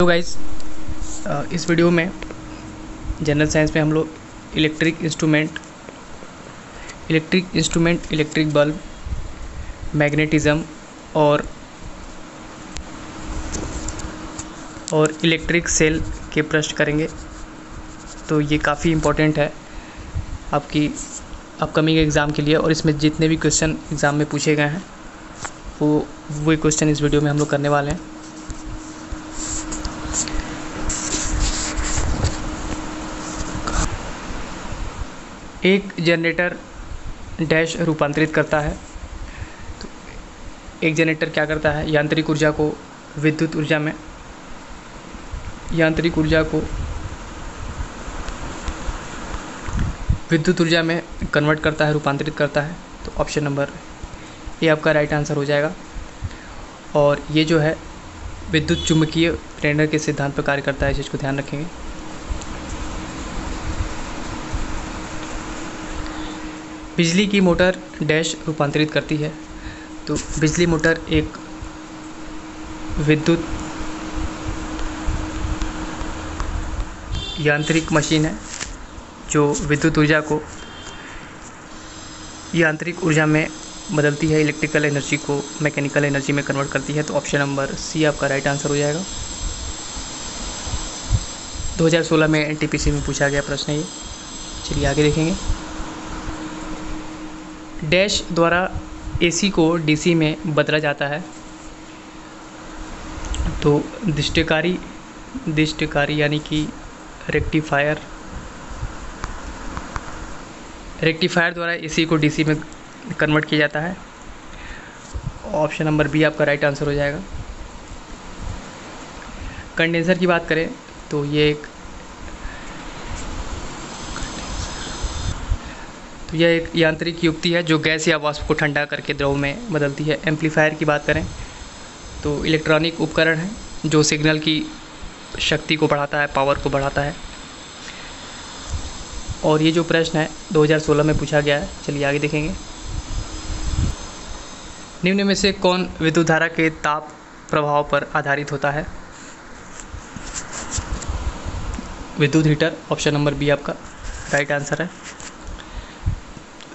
तो गाइस इस वीडियो में जनरल साइंस में हम लोग electric instrument, electric bulb, magnetism और इलेक्ट्रिक सेल के प्रश्न करेंगे। तो ये काफ़ी इम्पोर्टेंट है आपकी अपकमिंग एग्ज़ाम के लिए, और इसमें जितने भी क्वेश्चन एग्ज़ाम में पूछे गए हैं वो क्वेश्चन इस वीडियो में हम लोग करने वाले हैं। एक जनरेटर डैश रूपांतरित करता है। तो एक जनरेटर क्या करता है? यांत्रिक ऊर्जा को विद्युत ऊर्जा में कन्वर्ट करता है, रूपांतरित करता है। तो ऑप्शन नंबर ए आपका राइट आंसर हो जाएगा। और ये जो है विद्युत चुम्बकीय प्रेरण के सिद्धांत पर कार्य करता है, इस चीज़ को ध्यान रखेंगे। बिजली की मोटर डैश रूपांतरित करती है। तो बिजली मोटर एक विद्युत यांत्रिक मशीन है जो विद्युत ऊर्जा को यांत्रिक ऊर्जा में बदलती है, इलेक्ट्रिकल एनर्जी को मैकेनिकल एनर्जी में कन्वर्ट करती है। तो ऑप्शन नंबर सी आपका राइट आंसर हो जाएगा। 2016 में एनटीपीसी में पूछा गया प्रश्न है ये। चलिए आगे देखेंगे। डैश द्वारा एसी को डीसी में बदला जाता है। तो दृष्टिकारी यानी कि रेक्टिफायर द्वारा एसी को डीसी में कन्वर्ट किया जाता है। ऑप्शन नंबर बी आपका राइट आंसर हो जाएगा। कंडेंसर की बात करें तो यह एक यांत्रिक युक्ति है जो गैस या वाष्प को ठंडा करके द्रव में बदलती है। एम्पलीफायर की बात करें तो इलेक्ट्रॉनिक उपकरण है जो सिग्नल की शक्ति को बढ़ाता है, पावर को बढ़ाता है। और ये जो प्रश्न है 2016 में पूछा गया है। चलिए आगे देखेंगे। निम्न में से कौन विद्युत धारा के ताप प्रभाव पर आधारित होता है? विद्युत हीटर। ऑप्शन नंबर बी आपका राइट आंसर है।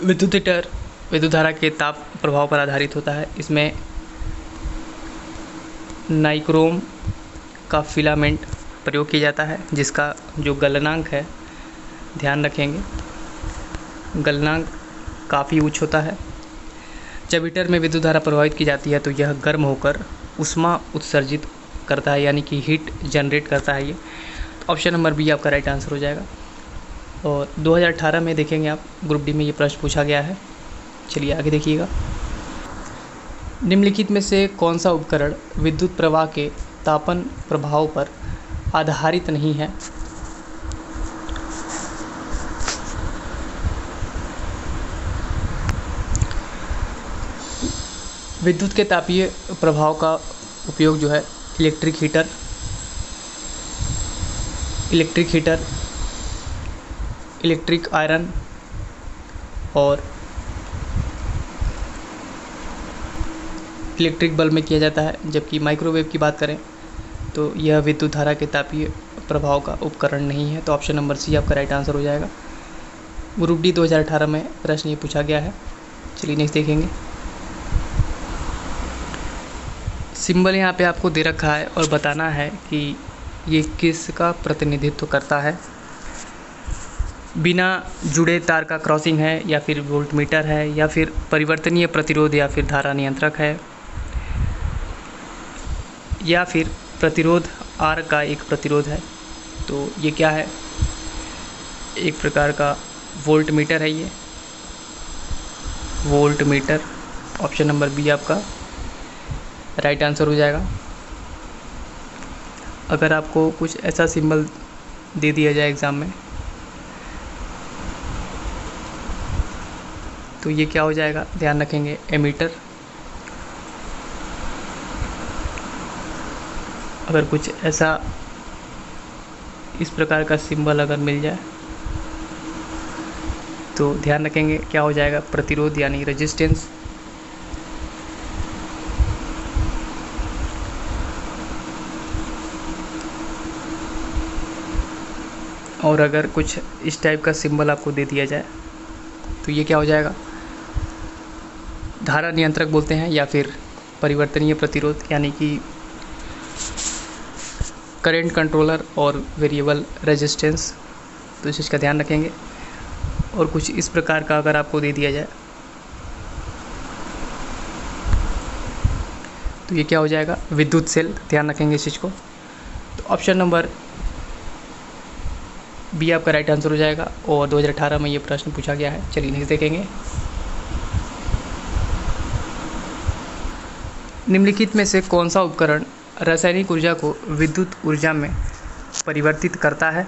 विद्युत हीटर विद्युत धारा के ताप प्रभाव पर आधारित होता है। इसमें नाइक्रोम का फिलामेंट प्रयोग किया जाता है जिसका जो गलनांक है, ध्यान रखेंगे, गलनांक काफ़ी उच्च होता है। जब हीटर में विद्युत धारा प्रवाहित की जाती है तो यह गर्म होकर ऊष्मा उत्सर्जित करता है, यानी कि हीट जनरेट करता है ये। तो ऑप्शन नंबर बी आपका राइट आंसर हो जाएगा। और 2018 में देखेंगे आप, ग्रुप डी में ये प्रश्न पूछा गया है। चलिए आगे देखिएगा। निम्नलिखित में से कौन सा उपकरण विद्युत प्रवाह के तापन प्रभाव पर आधारित नहीं है? विद्युत के तापीय प्रभाव का उपयोग जो है इलेक्ट्रिक हीटर, इलेक्ट्रिक आयरन और इलेक्ट्रिक बल्ब में किया जाता है। जबकि माइक्रोवेव की बात करें तो यह विद्युत धारा के तापीय प्रभाव का उपकरण नहीं है। तो ऑप्शन नंबर सी आपका राइट आंसर हो जाएगा। ग्रुप डी 2018 में प्रश्न ये पूछा गया है। चलिए नेक्स्ट देखेंगे। सिंबल यहाँ पे आपको दे रखा है और बताना है कि ये किसका प्रतिनिधित्व करता है। बिना जुड़े तार का क्रॉसिंग है, या फिर वोल्टमीटर है, या फिर परिवर्तनीय प्रतिरोध, या फिर धारा नियंत्रक है, या फिर प्रतिरोध आर का एक प्रतिरोध है। तो ये क्या है? एक प्रकार का वोल्टमीटर है ये, वोल्टमीटर। ऑप्शन नंबर बी आपका राइट आंसर हो जाएगा। अगर आपको कुछ ऐसा सिंबल दे दिया जाए एग्ज़ाम में तो ये क्या हो जाएगा? ध्यान रखेंगे, एमीटर। अगर कुछ ऐसा इस प्रकार का सिंबल अगर मिल जाए तो ध्यान रखेंगे क्या हो जाएगा? प्रतिरोध यानी रेजिस्टेंस। और अगर कुछ इस टाइप का सिंबल आपको दे दिया जाए तो ये क्या हो जाएगा, धारा नियंत्रक बोलते हैं या फिर परिवर्तनीय प्रतिरोध, यानी कि करंट कंट्रोलर और वेरिएबल रेजिस्टेंस। तो इस चीज़ का ध्यान रखेंगे। और कुछ इस प्रकार का अगर आपको दे दिया जाए तो ये क्या हो जाएगा, विद्युत सेल। ध्यान रखेंगे इस चीज़ को। तो ऑप्शन नंबर बी आपका राइट आंसर हो जाएगा। और 2018 में ये प्रश्न पूछा गया है। चलिए नेक्स्ट देखेंगे। निम्नलिखित में से कौन सा उपकरण रासायनिक ऊर्जा को विद्युत ऊर्जा में परिवर्तित करता है।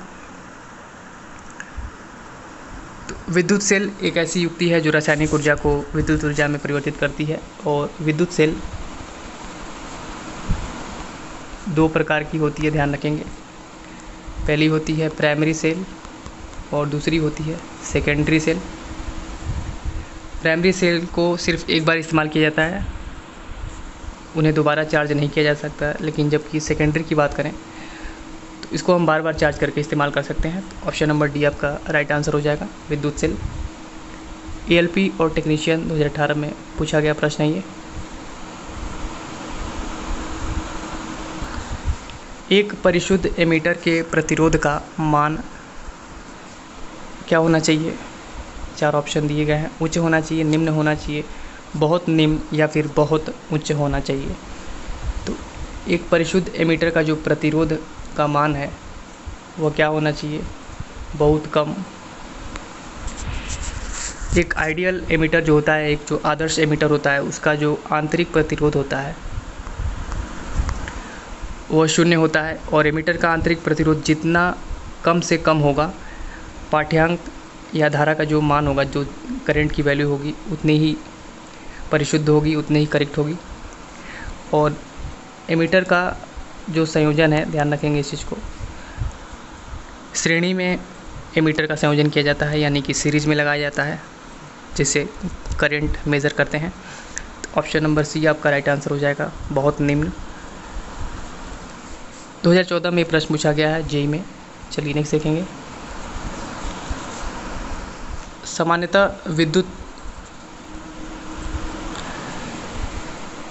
तो विद्युत सेल एक ऐसी युक्ति है जो रासायनिक ऊर्जा को विद्युत ऊर्जा में परिवर्तित करती है। और विद्युत सेल दो प्रकार की होती है, ध्यान रखेंगे। पहली होती है प्राइमरी सेल और दूसरी होती है सेकेंडरी सेल। प्राइमरी सेल को सिर्फ एक बार इस्तेमाल किया जाता है, उन्हें दोबारा चार्ज नहीं किया जा सकता। लेकिन जबकि सेकेंडरी की बात करें तो इसको हम बार बार चार्ज करके इस्तेमाल कर सकते हैं। तो ऑप्शन नंबर डी आपका राइट आंसर हो जाएगा, विद्युत सेल। एएलपी और टेक्नीशियन 2018 में पूछा गया प्रश्न है ये। एक परिशुद्ध एमीटर के प्रतिरोध का मान क्या होना चाहिए। चार ऑप्शन दिए गए हैं। उच्च होना चाहिए, निम्न होना चाहिए, बहुत निम्न या फिर बहुत उच्च होना चाहिए। तो एक परिशुद्ध एमीटर का जो प्रतिरोध का मान है वह क्या होना चाहिए, बहुत कम। एक आइडियल एमीटर जो होता है, एक जो आदर्श एमीटर होता है, उसका जो आंतरिक प्रतिरोध होता है वह 0 होता है। और एमीटर का आंतरिक प्रतिरोध जितना कम से कम होगा, पाठ्यांक या धारा का जो मान होगा, जो करंट की वैल्यू होगी, उतनी ही परिशुद्ध होगी, उतनी ही करेक्ट होगी। और एमीटर का जो संयोजन है, ध्यान रखेंगे इस चीज़ को, श्रेणी में एमीटर का संयोजन किया जाता है, यानी कि सीरीज में लगाया जाता है, जिससे करंट मेज़र करते हैं। तो ऑप्शन नंबर सी आपका राइट आंसर हो जाएगा, बहुत निम्न। 2014 में प्रश्न पूछा गया है जेईई में। चलिए नेक्स्ट देखेंगे। सामान्यतः विद्युत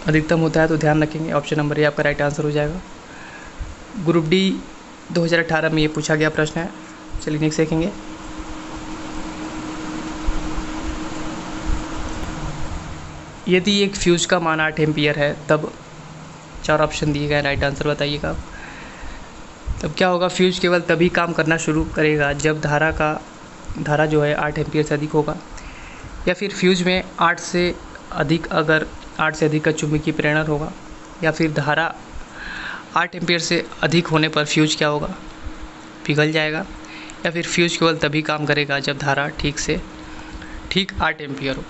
अधिकतम होता है, तो ध्यान रखेंगे ऑप्शन नंबर ए आपका राइट आंसर हो जाएगा। ग्रुप डी 2018 में ये पूछा गया प्रश्न है। चलिए नेक्स्ट देखेंगे। यदि एक फ्यूज का मान 8 एम्पियर है तब, चार ऑप्शन दिए गए, राइट आंसर बताइएगा। तब क्या होगा, फ्यूज केवल तभी काम करना शुरू करेगा जब धारा जो है 8 एम्पियर से अधिक होगा, या फिर फ्यूज में 8 से अधिक का चुंबकीय प्रेरण होगा, या फिर धारा 8 एम्पियर से अधिक होने पर फ्यूज क्या होगा, पिघल जाएगा, या फिर फ्यूज केवल तभी काम करेगा जब धारा ठीक 8 एम्पियर हो।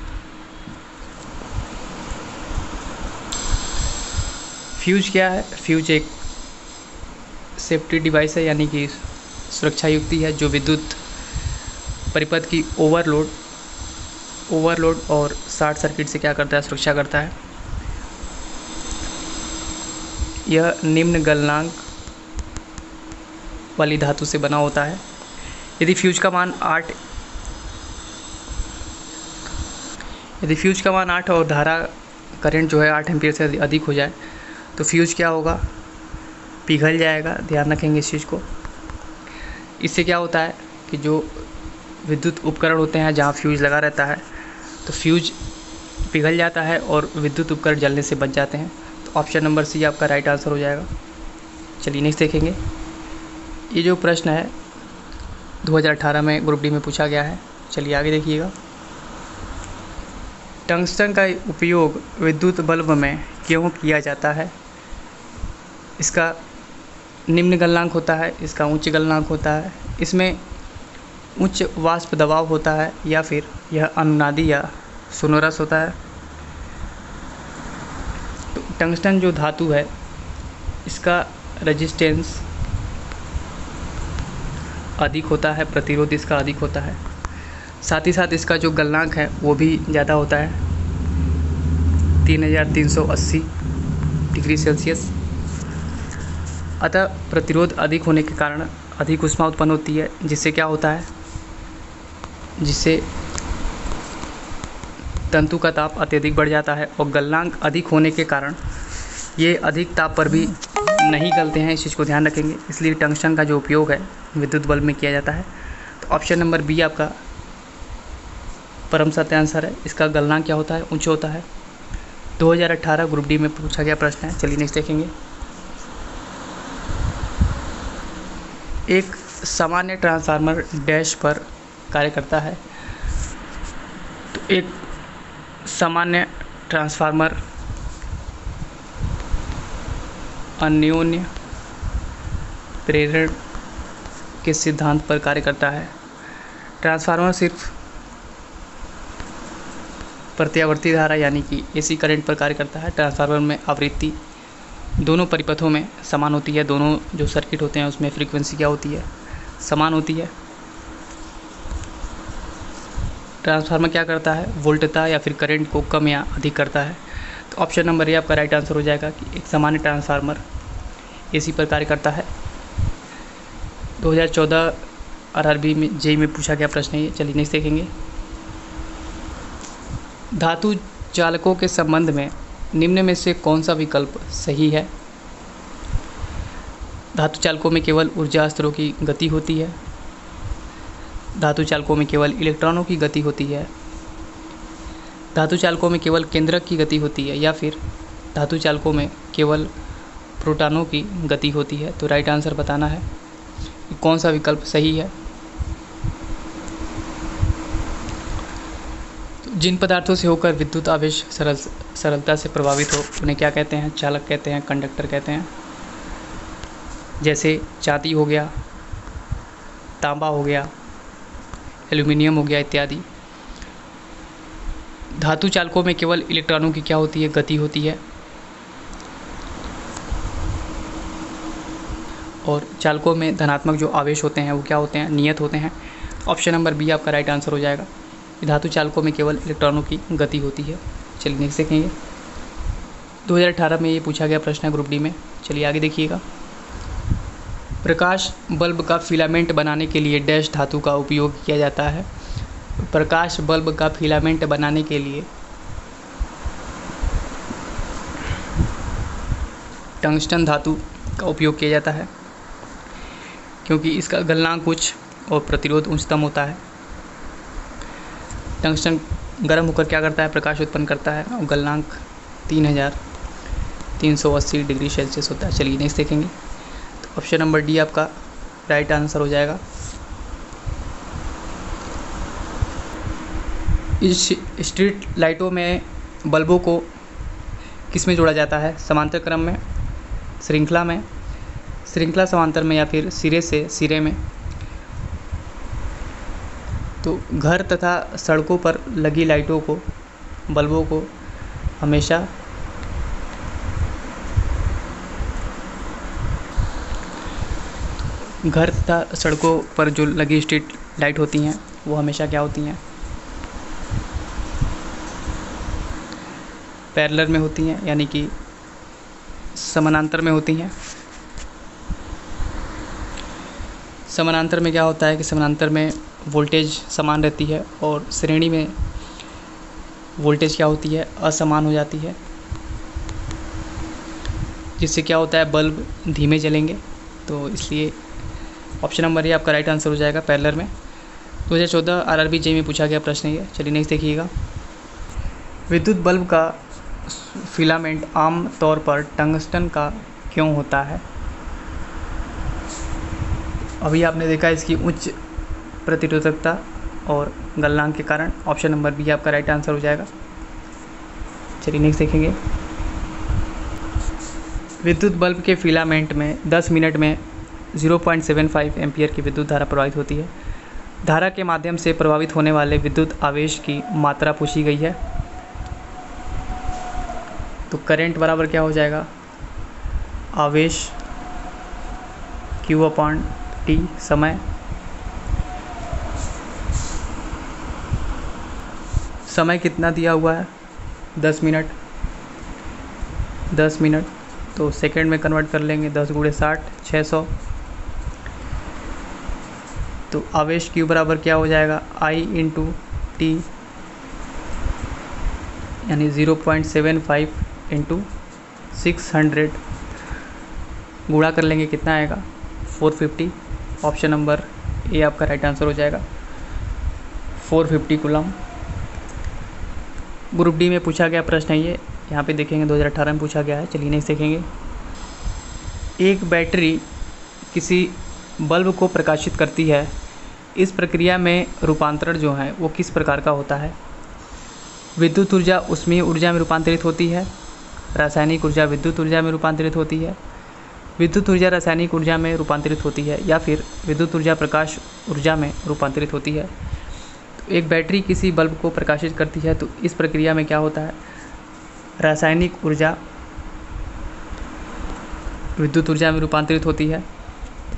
फ्यूज क्या है, फ्यूज एक सेफ्टी डिवाइस है, यानी कि सुरक्षा युक्ति है जो विद्युत परिपथ की ओवरलोड और शॉर्ट सर्किट से क्या करता है, सुरक्षा करता है। यह निम्न गलनांक वाली धातु से बना होता है। यदि फ्यूज का मान 8 और धारा करंट जो है 8 एम्पियर से अधिक हो जाए तो फ्यूज क्या होगा, पिघल जाएगा। ध्यान रखेंगे इस चीज़ को। इससे क्या होता है कि जो विद्युत उपकरण होते हैं जहाँ फ्यूज लगा रहता है, तो फ्यूज पिघल जाता है और विद्युत उपकरण जलने से बच जाते हैं। तो ऑप्शन नंबर सी आपका राइट आंसर हो जाएगा। चलिए नेक्स्ट देखेंगे। ये जो प्रश्न है 2018 में ग्रुप डी में पूछा गया है। चलिए आगे देखिएगा। टंगस्टन का उपयोग विद्युत बल्ब में क्यों किया जाता है। इसका निम्न गलनांक होता है, इसका उच्च गलनांक होता है, इसमें उच्च वाष्प दबाव होता है, या फिर यह अनुनादी या सोनोरस होता है। तो टंगस्टन जो धातु है इसका रेजिस्टेंस अधिक होता है, प्रतिरोध इसका अधिक होता है, साथ ही साथ इसका जो गलनांक है वो भी ज़्यादा होता है, 3380 डिग्री सेल्सियस। अतः प्रतिरोध अधिक होने के कारण अधिक ऊष्मा उत्पन्न होती है, जिससे क्या होता है, जिससे तंतु का ताप अत्यधिक बढ़ जाता है और गलनांक अधिक होने के कारण ये अधिक ताप पर भी नहीं गलते हैं। इस चीज़ को ध्यान रखेंगे। इसलिए टंगस्टन का जो उपयोग है विद्युत बल्ब में किया जाता है। तो ऑप्शन नंबर बी आपका परम सत्य आंसर है। इसका गलनांक क्या होता है, उच्च होता है। 2018 ग्रुप डी में पूछा गया प्रश्न है। चलिए नेक्स्ट देखेंगे। एक सामान्य ट्रांसफार्मर डैश पर कार्य करता है। तो एक सामान्य ट्रांसफार्मर अन्योन्य प्रेरण के सिद्धांत पर कार्य करता है। ट्रांसफार्मर सिर्फ प्रत्यावर्ती धारा यानी कि एसी करंट पर कार्य करता है। ट्रांसफार्मर में आवृत्ति दोनों परिपथों में समान होती है। दोनों जो सर्किट होते हैं उसमें फ्रीक्वेंसी क्या होती है, समान होती है। ट्रांसफार्मर क्या करता है, वोल्टता या फिर करंट को कम या अधिक करता है। तो ऑप्शन नंबर ए आपका राइट आंसर हो जाएगा कि एक सामान्य ट्रांसफार्मर एसी पर कार्य करता है। 2014 आरआरबी में जेई में पूछा गया प्रश्न है ये। चलिए नेक्स्ट देखेंगे। धातु चालकों के संबंध में निम्न में से कौन सा विकल्प सही है। धातु चालकों में केवल ऊर्जा स्तरों की गति होती है। धातु चालकों में केवल इलेक्ट्रॉनों की गति होती है। धातु चालकों में केवल केंद्रक की गति होती है, या फिर धातु चालकों में केवल प्रोटॉनों की गति होती है। तो राइट आंसर बताना है कि कौन सा विकल्प सही है। तो जिन पदार्थों से होकर विद्युत आवेश सरलता से प्रभावित हो उन्हें क्या कहते हैं, चालक कहते हैं, कंडक्टर कहते हैं। जैसे चांदी हो गया, तांबा हो गया, एल्यूमिनियम हो गया इत्यादि। धातु चालकों में केवल इलेक्ट्रॉनों की क्या होती है, गति होती है। और चालकों में धनात्मक जो आवेश होते हैं वो क्या होते हैं, नियत होते हैं। ऑप्शन नंबर बी आपका राइट आंसर हो जाएगा। धातु चालकों में केवल इलेक्ट्रॉनों की गति होती है। चलिए नेक्स्ट देखेंगे। 2018 में ये पूछा गया प्रश्न है ग्रुप डी में। चलिए आगे देखिएगा। प्रकाश बल्ब का फिलामेंट बनाने के लिए डैश धातु का उपयोग किया जाता है। प्रकाश बल्ब का फिलामेंट बनाने के लिए टंगस्टन धातु का उपयोग किया जाता है, क्योंकि इसका गलनांक उच्च और प्रतिरोध उच्चतम होता है। टंगस्टन गर्म होकर क्या करता है, प्रकाश उत्पन्न करता है और गलनांक 3380 डिग्री सेल्सियस होता है। चलिए नेक्स्ट देखेंगे। तो ऑप्शन नंबर डी आपका राइट आंसर हो जाएगा। इस स्ट्रीट लाइटों में बल्बों को किस में जोड़ा जाता है, समांतर क्रम में, श्रृंखला में, श्रृंखला समांतर में, या फिर सिरे से सिरे में। तो घर तथा सड़कों पर लगी लाइटों को, बल्बों को हमेशा घर तथा सड़कों पर जो लगी स्ट्रीट लाइट होती हैं वो हमेशा क्या होती हैं, पैरेलल में होती हैं, यानी कि समानांतर में होती हैं। समानांतर में क्या होता है कि समानांतर में वोल्टेज समान रहती है और श्रेणी में वोल्टेज क्या होती है, असमान हो जाती है, जिससे क्या होता है, बल्ब धीमे जलेंगे। तो इसलिए ऑप्शन नंबर ये आपका राइट आंसर हो जाएगा, पैरेलल में। 2014 आरआरबी जेईई में पूछा गया प्रश्न है ये। चलिए नेक्स्ट देखिएगा। विद्युत बल्ब का फिलामेंट आम तौर पर टंगस्टन का क्यों होता है। अभी आपने देखा इसकी उच्च प्रतिरोधकता और गलनांक के कारण। ऑप्शन नंबर बी आपका राइट आंसर हो जाएगा। चलिए नेक्स्ट देखेंगे। विद्युत बल्ब के फिलामेंट में 10 मिनट में 0.75 एम्पियर की विद्युत धारा प्रवाहित होती है। धारा के माध्यम से प्रभावित होने वाले विद्युत आवेश की मात्रा पूछी गई है। तो करंट बराबर क्या हो जाएगा, आवेश Q/T समय कितना दिया हुआ है, 10 मिनट। 10 मिनट तो सेकंड में कन्वर्ट कर लेंगे, 10 × 60 600। तो आवेश Q बराबर क्या हो जाएगा, I इंटू टी, यानी 0.75 इंटू 600 गुणा कर लेंगे, कितना आएगा 450। ऑप्शन नंबर ए आपका राइट आंसर हो जाएगा, 450 कूलम। ग्रुप डी में पूछा गया प्रश्न है ये, यहाँ पे देखेंगे 2018 में पूछा गया है। चलिए नेक्स्ट देखेंगे। एक बैटरी किसी बल्ब को प्रकाशित करती है, इस प्रक्रिया में रूपांतरण जो है वो किस प्रकार का होता है। विद्युत ऊर्जा ऊष्मीय ऊर्जा में रूपांतरित होती है, रासायनिक ऊर्जा विद्युत ऊर्जा में रूपांतरित होती है, विद्युत ऊर्जा रासायनिक ऊर्जा में रूपांतरित होती है, या फिर विद्युत ऊर्जा प्रकाश ऊर्जा में रूपांतरित होती है। तो एक बैटरी किसी बल्ब को प्रकाशित करती है, तो इस प्रक्रिया में क्या होता है, रासायनिक ऊर्जा विद्युत ऊर्जा में रूपांतरित होती है।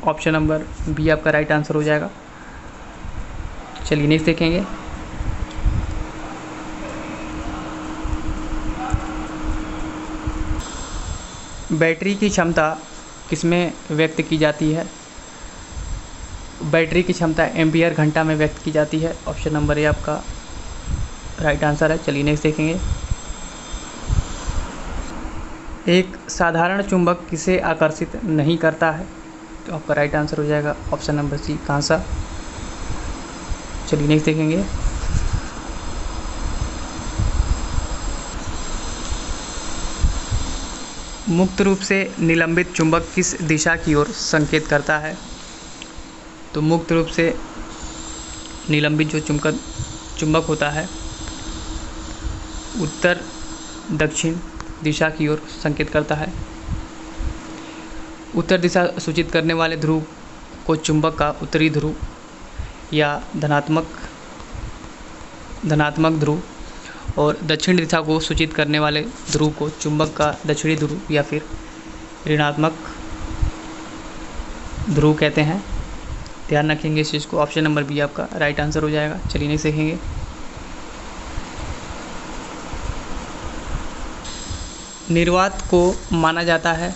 ऑप्शन नंबर बी आपका राइट आंसर हो जाएगा। चलिए नेक्स्ट देखेंगे। बैटरी की क्षमता किसमें व्यक्त की जाती है। बैटरी की क्षमता एम्पियर घंटा में व्यक्त की जाती है। ऑप्शन नंबर ए आपका राइट आंसर है। चलिए नेक्स्ट देखेंगे। एक साधारण चुंबक किसे आकर्षित नहीं करता है, तो आपका राइट आंसर हो जाएगा ऑप्शन नंबर सी, कांसा। चलिए नेक्स्ट देखेंगे। मुक्त रूप से निलंबित चुंबक किस दिशा की ओर संकेत करता है। तो मुक्त रूप से निलंबित जो चुंबक होता है उत्तर दक्षिण दिशा की ओर संकेत करता है। उत्तर दिशा सूचित करने वाले ध्रुव को चुंबक का उत्तरी ध्रुव या धनात्मक ध्रुव, और दक्षिण दिशा को सूचित करने वाले ध्रुव को चुंबक का दक्षिणी ध्रुव या फिर ऋणात्मक ध्रुव कहते हैं। ध्यान रखेंगे इस चीज़ को। ऑप्शन नंबर बी आपका राइट आंसर हो जाएगा। चलिए नेक्स्ट देखेंगे। निर्वात को माना जाता है,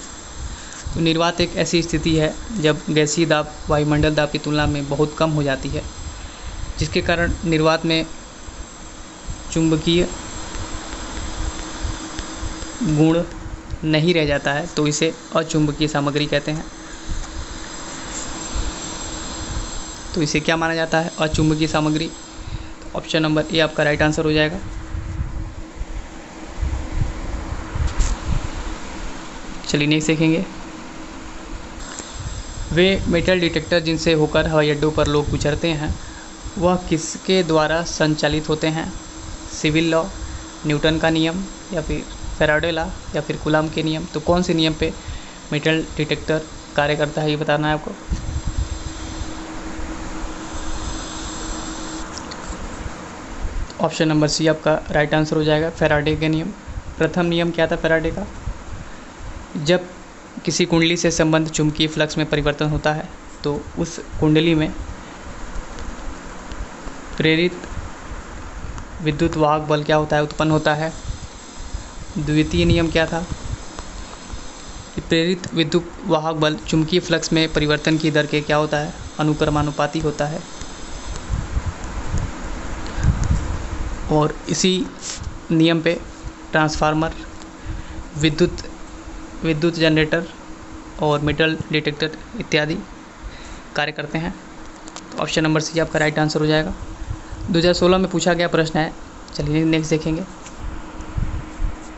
तो निर्वात एक ऐसी स्थिति है जब गैसीय दाब वायुमंडल दाब की तुलना में बहुत कम हो जाती है, जिसके कारण निर्वात में चुंबकीय गुण नहीं रह जाता है, तो इसे अचुंबकीय सामग्री कहते हैं। तो इसे क्या माना जाता है, अचुंबकीय सामग्री। तो ऑप्शन नंबर ए आपका राइट आंसर हो जाएगा। चलिए नेक्स्ट देखेंगे। वे मेटल डिटेक्टर जिनसे होकर हवाई अड्डों पर लोग गुजरते हैं, वह किसके द्वारा संचालित होते हैं। सिविल लॉ, न्यूटन का नियम, या फिर फैराडे लॉ, या फिर कूलॉम के नियम। तो कौन से नियम पे मेटल डिटेक्टर कार्य करता है, ये बताना है आपको। ऑप्शन नंबर सी आपका राइट आंसर हो जाएगा, फैराडे के नियम। प्रथम नियम क्या था फैराडे का, जब किसी कुंडली से संबंध चुंबकीय फ्लक्स में परिवर्तन होता है, तो उस कुंडली में प्रेरित विद्युत वाहक बल क्या होता है, उत्पन्न होता है। द्वितीय नियम क्या था कि प्रेरित विद्युत वाहक बल चुंबकीय फ्लक्स में परिवर्तन की दर के क्या होता है, अनुक्रमानुपाती होता है। और इसी नियम पे ट्रांसफार्मर, विद्युत जनरेटर और मेटल डिटेक्टर इत्यादि कार्य करते हैं। तो ऑप्शन नंबर सी आपका राइट आंसर हो जाएगा। 2016 में पूछा गया प्रश्न है। चलिए नेक्स्ट देखेंगे।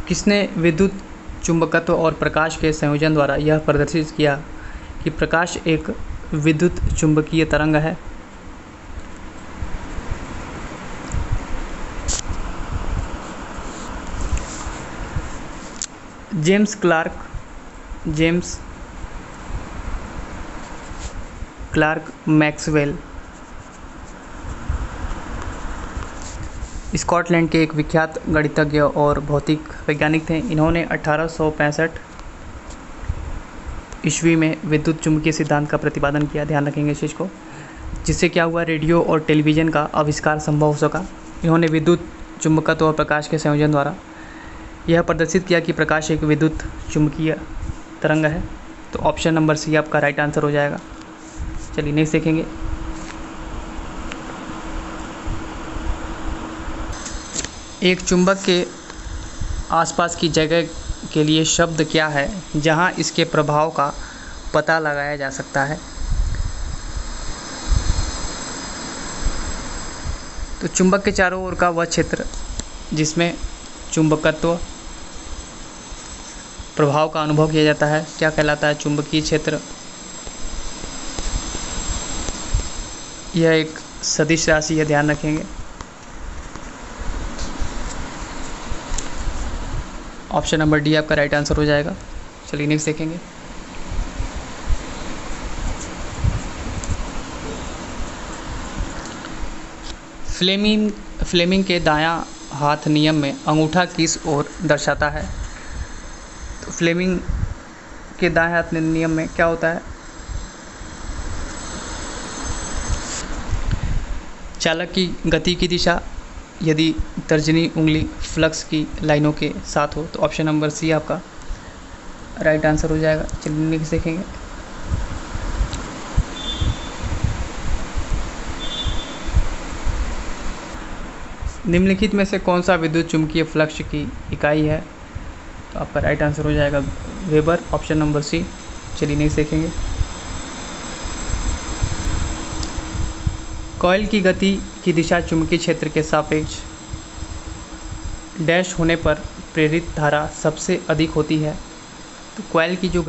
किसने विद्युत चुंबकत्व और प्रकाश के संयोजन द्वारा यह प्रदर्शित किया कि प्रकाश एक विद्युत चुंबकीय तरंग है। जेम्स क्लार्क मैक्सवेल स्कॉटलैंड के एक विख्यात गणितज्ञ और भौतिक वैज्ञानिक थे। इन्होंने 1865 ईस्वी में विद्युत चुंबकीय सिद्धांत का प्रतिपादन किया। ध्यान रखेंगे इस चीज़ को, जिससे क्या हुआ, रेडियो और टेलीविज़न का आविष्कार संभव हो सका। इन्होंने विद्युत चुंबकत्व और प्रकाश के संयोजन द्वारा यह प्रदर्शित किया कि प्रकाश एक विद्युत चुंबकीय तरंग है। तो ऑप्शन नंबर सी आपका राइट आंसर हो जाएगा। चलिए नेक्स्ट देखेंगे। एक चुंबक के आसपास की जगह के लिए शब्द क्या है जहां इसके प्रभाव का पता लगाया जा सकता है? तो चुंबक के चारों ओर का वह क्षेत्र जिसमें चुंबकत्व प्रभाव का अनुभव किया जाता है क्या कहलाता है? चुंबकीय क्षेत्र। यह एक सदिश राशि है, ध्यान रखेंगे। ऑप्शन नंबर डी आपका राइट आंसर हो जाएगा। चलिए नेक्स्ट देखेंगे। फ्लेमिंग के दायां हाथ नियम में अंगूठा किस ओर दर्शाता है? तो फ्लेमिंग के दाएं हाथ नियम में क्या होता है? चालक की गति की दिशा यदि तर्जनी उंगली फ्लक्स की लाइनों के साथ हो तो ऑप्शन नंबर सी आपका राइट आंसर हो जाएगा। चलिए नेक्स्ट देखेंगे। निम्नलिखित में से कौन सा विद्युत चुम्बकीय फ्लक्स की इकाई है? तो आपका राइट आंसर हो जाएगा वेबर, ऑप्शन नंबर सी। चलिए नेक्स्ट देखेंगे। कॉइल की गति की दिशा चुंबकीय क्षेत्र के सापेक्ष डैश होने पर प्रेरित धारा सबसे अधिक होती है। तो कॉइल की जो